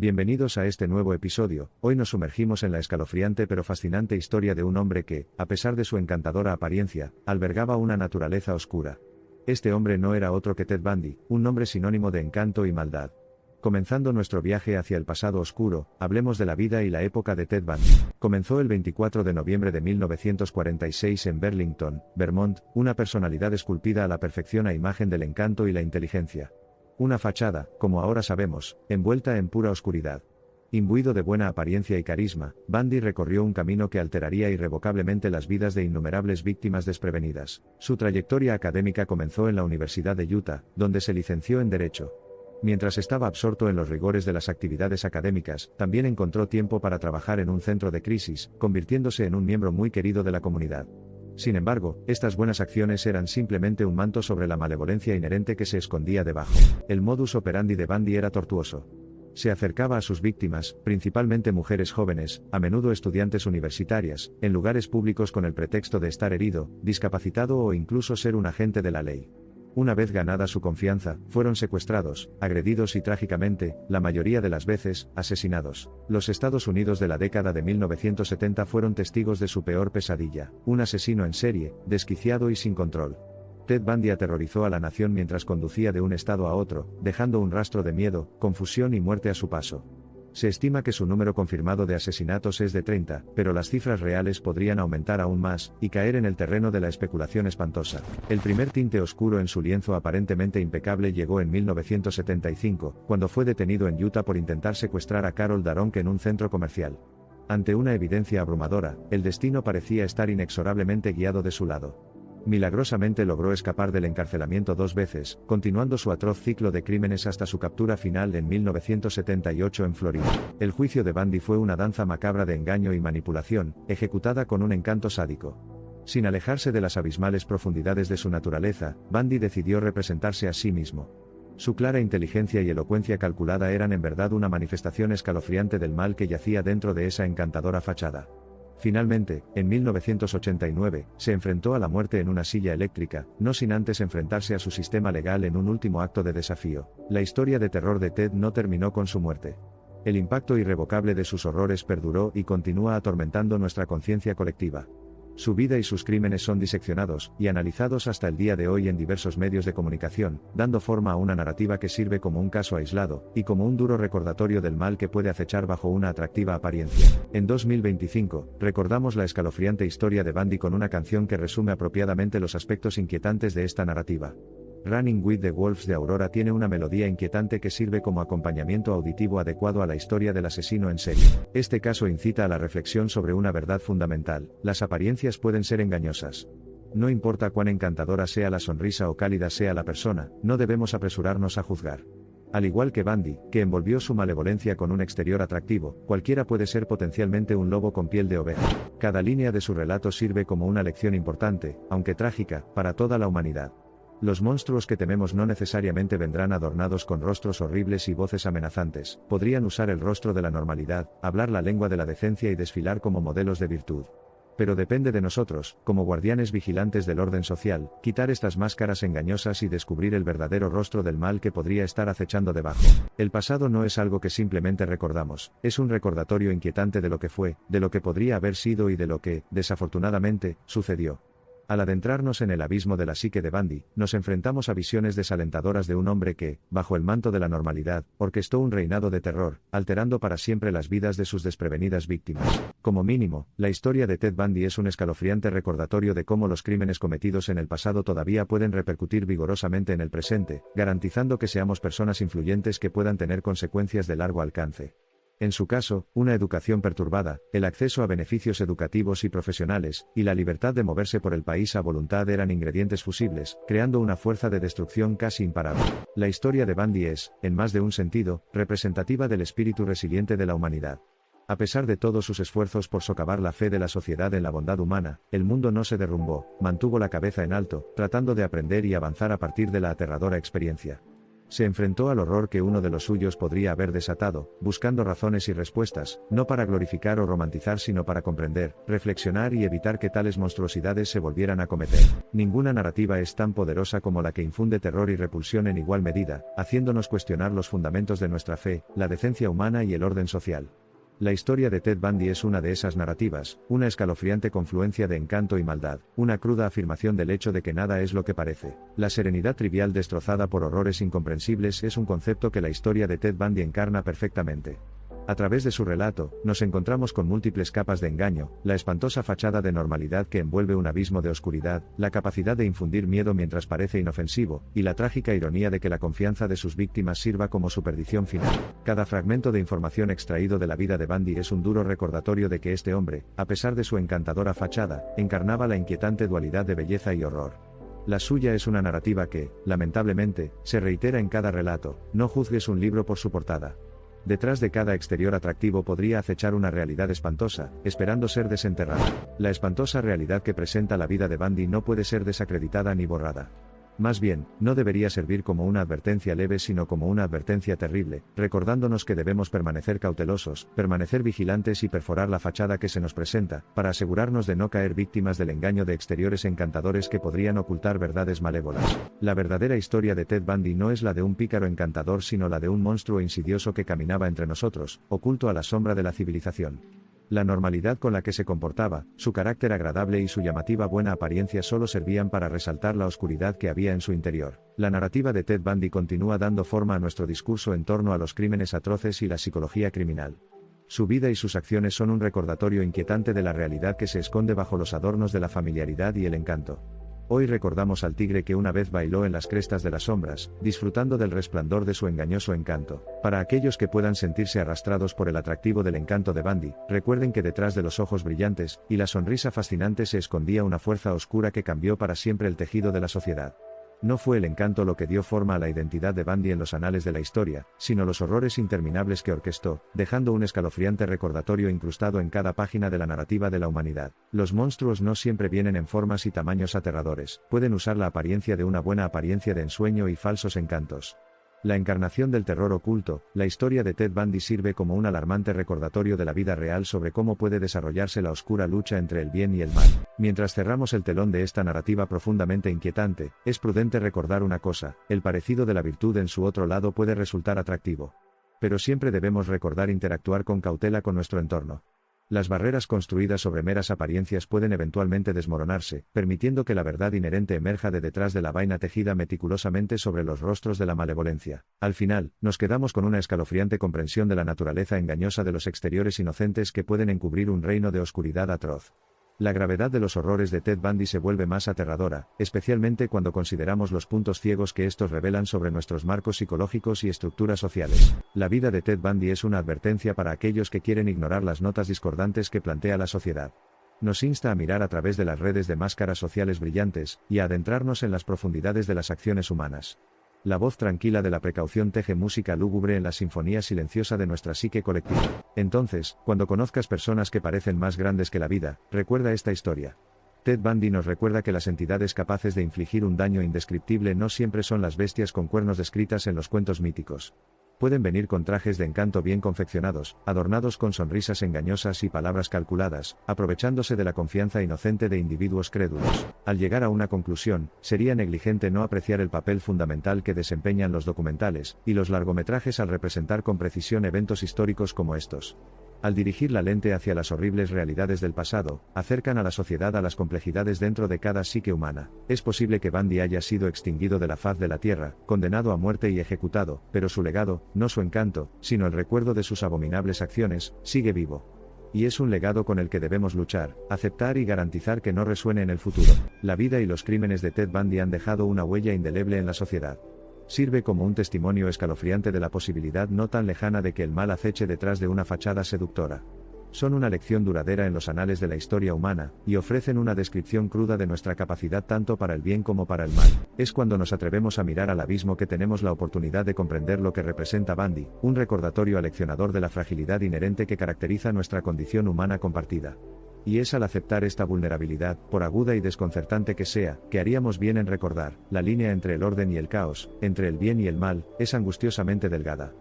Bienvenidos a este nuevo episodio. Hoy nos sumergimos en la escalofriante pero fascinante historia de un hombre que, a pesar de su encantadora apariencia, albergaba una naturaleza oscura. Este hombre no era otro que Ted Bundy, un nombre sinónimo de encanto y maldad. Comenzando nuestro viaje hacia el pasado oscuro, hablemos de la vida y la época de Ted Bundy. Comenzó el 24 de noviembre de 1946 en Burlington, Vermont, una personalidad esculpida a la perfección a imagen del encanto y la inteligencia. Una fachada, como ahora sabemos, envuelta en pura oscuridad. Imbuido de buena apariencia y carisma, Bundy recorrió un camino que alteraría irrevocablemente las vidas de innumerables víctimas desprevenidas. Su trayectoria académica comenzó en la Universidad de Utah, donde se licenció en Derecho. Mientras estaba absorto en los rigores de las actividades académicas, también encontró tiempo para trabajar en un centro de crisis, convirtiéndose en un miembro muy querido de la comunidad. Sin embargo, estas buenas acciones eran simplemente un manto sobre la malevolencia inherente que se escondía debajo. El modus operandi de Bundy era tortuoso. Se acercaba a sus víctimas, principalmente mujeres jóvenes, a menudo estudiantes universitarias, en lugares públicos con el pretexto de estar herido, discapacitado o incluso ser un agente de la ley. Una vez ganada su confianza, fueron secuestrados, agredidos y trágicamente, la mayoría de las veces, asesinados. Los Estados Unidos de la década de 1970 fueron testigos de su peor pesadilla, un asesino en serie, desquiciado y sin control. Ted Bundy aterrorizó a la nación mientras conducía de un estado a otro, dejando un rastro de miedo, confusión y muerte a su paso. Se estima que su número confirmado de asesinatos es de 30, pero las cifras reales podrían aumentar aún más, y caer en el terreno de la especulación espantosa. El primer tinte oscuro en su lienzo aparentemente impecable llegó en 1975, cuando fue detenido en Utah por intentar secuestrar a Carol Daronque en un centro comercial. Ante una evidencia abrumadora, el destino parecía estar inexorablemente guiado de su lado. Milagrosamente logró escapar del encarcelamiento 2 veces, continuando su atroz ciclo de crímenes hasta su captura final en 1978 en Florida. El juicio de Bundy fue una danza macabra de engaño y manipulación, ejecutada con un encanto sádico. Sin alejarse de las abismales profundidades de su naturaleza, Bundy decidió representarse a sí mismo. Su clara inteligencia y elocuencia calculada eran en verdad una manifestación escalofriante del mal que yacía dentro de esa encantadora fachada. Finalmente, en 1989, se enfrentó a la muerte en una silla eléctrica, no sin antes enfrentarse a su sistema legal en un último acto de desafío. La historia de terror de Ted no terminó con su muerte. El impacto irrevocable de sus horrores perduró y continúa atormentando nuestra conciencia colectiva. Su vida y sus crímenes son diseccionados y analizados hasta el día de hoy en diversos medios de comunicación, dando forma a una narrativa que sirve como un caso aislado, y como un duro recordatorio del mal que puede acechar bajo una atractiva apariencia. En 2025, recordamos la escalofriante historia de Bundy con una canción que resume apropiadamente los aspectos inquietantes de esta narrativa. Running with the Wolves de Aurora tiene una melodía inquietante que sirve como acompañamiento auditivo adecuado a la historia del asesino en serie. Este caso incita a la reflexión sobre una verdad fundamental: las apariencias pueden ser engañosas. No importa cuán encantadora sea la sonrisa o cálida sea la persona, no debemos apresurarnos a juzgar. Al igual que Bundy, que envolvió su malevolencia con un exterior atractivo, cualquiera puede ser potencialmente un lobo con piel de oveja. Cada línea de su relato sirve como una lección importante, aunque trágica, para toda la humanidad. Los monstruos que tememos no necesariamente vendrán adornados con rostros horribles y voces amenazantes. Podrían usar el rostro de la normalidad, hablar la lengua de la decencia y desfilar como modelos de virtud. Pero depende de nosotros, como guardianes vigilantes del orden social, quitar estas máscaras engañosas y descubrir el verdadero rostro del mal que podría estar acechando debajo. El pasado no es algo que simplemente recordamos, es un recordatorio inquietante de lo que fue, de lo que podría haber sido y de lo que, desafortunadamente, sucedió. Al adentrarnos en el abismo de la psique de Bundy, nos enfrentamos a visiones desalentadoras de un hombre que, bajo el manto de la normalidad, orquestó un reinado de terror, alterando para siempre las vidas de sus desprevenidas víctimas. Como mínimo, la historia de Ted Bundy es un escalofriante recordatorio de cómo los crímenes cometidos en el pasado todavía pueden repercutir vigorosamente en el presente, garantizando que seamos personas influyentes que puedan tener consecuencias de largo alcance. En su caso, una educación perturbada, el acceso a beneficios educativos y profesionales, y la libertad de moverse por el país a voluntad eran ingredientes fusibles, creando una fuerza de destrucción casi imparable. La historia de Bundy es, en más de un sentido, representativa del espíritu resiliente de la humanidad. A pesar de todos sus esfuerzos por socavar la fe de la sociedad en la bondad humana, el mundo no se derrumbó, mantuvo la cabeza en alto, tratando de aprender y avanzar a partir de la aterradora experiencia. Se enfrentó al horror que uno de los suyos podría haber desatado, buscando razones y respuestas, no para glorificar o romantizar sino para comprender, reflexionar y evitar que tales monstruosidades se volvieran a cometer. Ninguna narrativa es tan poderosa como la que infunde terror y repulsión en igual medida, haciéndonos cuestionar los fundamentos de nuestra fe, la decencia humana y el orden social. La historia de Ted Bundy es una de esas narrativas, una escalofriante confluencia de encanto y maldad, una cruda afirmación del hecho de que nada es lo que parece. La serenidad trivial destrozada por horrores incomprensibles es un concepto que la historia de Ted Bundy encarna perfectamente. A través de su relato, nos encontramos con múltiples capas de engaño, la espantosa fachada de normalidad que envuelve un abismo de oscuridad, la capacidad de infundir miedo mientras parece inofensivo, y la trágica ironía de que la confianza de sus víctimas sirva como su perdición final. Cada fragmento de información extraído de la vida de Bundy es un duro recordatorio de que este hombre, a pesar de su encantadora fachada, encarnaba la inquietante dualidad de belleza y horror. La suya es una narrativa que, lamentablemente, se reitera en cada relato. No juzgues un libro por su portada. Detrás de cada exterior atractivo podría acechar una realidad espantosa, esperando ser desenterrada. La espantosa realidad que presenta la vida de Bundy no puede ser desacreditada ni borrada. Más bien, no debería servir como una advertencia leve sino como una advertencia terrible, recordándonos que debemos permanecer cautelosos, permanecer vigilantes y perforar la fachada que se nos presenta, para asegurarnos de no caer víctimas del engaño de exteriores encantadores que podrían ocultar verdades malévolas. La verdadera historia de Ted Bundy no es la de un pícaro encantador sino la de un monstruo insidioso que caminaba entre nosotros, oculto a la sombra de la civilización. La normalidad con la que se comportaba, su carácter agradable y su llamativa buena apariencia solo servían para resaltar la oscuridad que había en su interior. La narrativa de Ted Bundy continúa dando forma a nuestro discurso en torno a los crímenes atroces y la psicología criminal. Su vida y sus acciones son un recordatorio inquietante de la realidad que se esconde bajo los adornos de la familiaridad y el encanto. Hoy recordamos al tigre que una vez bailó en las crestas de las sombras, disfrutando del resplandor de su engañoso encanto. Para aquellos que puedan sentirse arrastrados por el atractivo del encanto de Bundy, recuerden que detrás de los ojos brillantes y la sonrisa fascinante se escondía una fuerza oscura que cambió para siempre el tejido de la sociedad. No fue el encanto lo que dio forma a la identidad de Bundy en los anales de la historia, sino los horrores interminables que orquestó, dejando un escalofriante recordatorio incrustado en cada página de la narrativa de la humanidad. Los monstruos no siempre vienen en formas y tamaños aterradores, pueden usar la apariencia de una buena apariencia de ensueño y falsos encantos. La encarnación del terror oculto, la historia de Ted Bundy sirve como un alarmante recordatorio de la vida real sobre cómo puede desarrollarse la oscura lucha entre el bien y el mal. Mientras cerramos el telón de esta narrativa profundamente inquietante, es prudente recordar una cosa: el parecido de la virtud en su otro lado puede resultar atractivo. Pero siempre debemos recordar interactuar con cautela con nuestro entorno. Las barreras construidas sobre meras apariencias pueden eventualmente desmoronarse, permitiendo que la verdad inherente emerja de detrás de la vaina tejida meticulosamente sobre los rostros de la malevolencia. Al final, nos quedamos con una escalofriante comprensión de la naturaleza engañosa de los exteriores inocentes que pueden encubrir un reino de oscuridad atroz. La gravedad de los horrores de Ted Bundy se vuelve más aterradora, especialmente cuando consideramos los puntos ciegos que estos revelan sobre nuestros marcos psicológicos y estructuras sociales. La vida de Ted Bundy es una advertencia para aquellos que quieren ignorar las notas discordantes que plantea la sociedad. Nos insta a mirar a través de las redes de máscaras sociales brillantes, y a adentrarnos en las profundidades de las acciones humanas. La voz tranquila de la precaución teje música lúgubre en la sinfonía silenciosa de nuestra psique colectiva. Entonces, cuando conozcas personas que parecen más grandes que la vida, recuerda esta historia. Ted Bundy nos recuerda que las entidades capaces de infligir un daño indescriptible no siempre son las bestias con cuernos descritas en los cuentos míticos. Pueden venir con trajes de encanto bien confeccionados, adornados con sonrisas engañosas y palabras calculadas, aprovechándose de la confianza inocente de individuos crédulos. Al llegar a una conclusión, sería negligente no apreciar el papel fundamental que desempeñan los documentales y los largometrajes al representar con precisión eventos históricos como estos. Al dirigir la lente hacia las horribles realidades del pasado, acercan a la sociedad a las complejidades dentro de cada psique humana. Es posible que Bundy haya sido extinguido de la faz de la tierra, condenado a muerte y ejecutado, pero su legado, no su encanto, sino el recuerdo de sus abominables acciones, sigue vivo. Y es un legado con el que debemos luchar, aceptar y garantizar que no resuene en el futuro. La vida y los crímenes de Ted Bundy han dejado una huella indeleble en la sociedad. Sirve como un testimonio escalofriante de la posibilidad no tan lejana de que el mal aceche detrás de una fachada seductora. Son una lección duradera en los anales de la historia humana, y ofrecen una descripción cruda de nuestra capacidad tanto para el bien como para el mal. Es cuando nos atrevemos a mirar al abismo que tenemos la oportunidad de comprender lo que representa Bundy, un recordatorio aleccionador de la fragilidad inherente que caracteriza nuestra condición humana compartida. Y es al aceptar esta vulnerabilidad, por aguda y desconcertante que sea, que haríamos bien en recordar, la línea entre el orden y el caos, entre el bien y el mal, es angustiosamente delgada.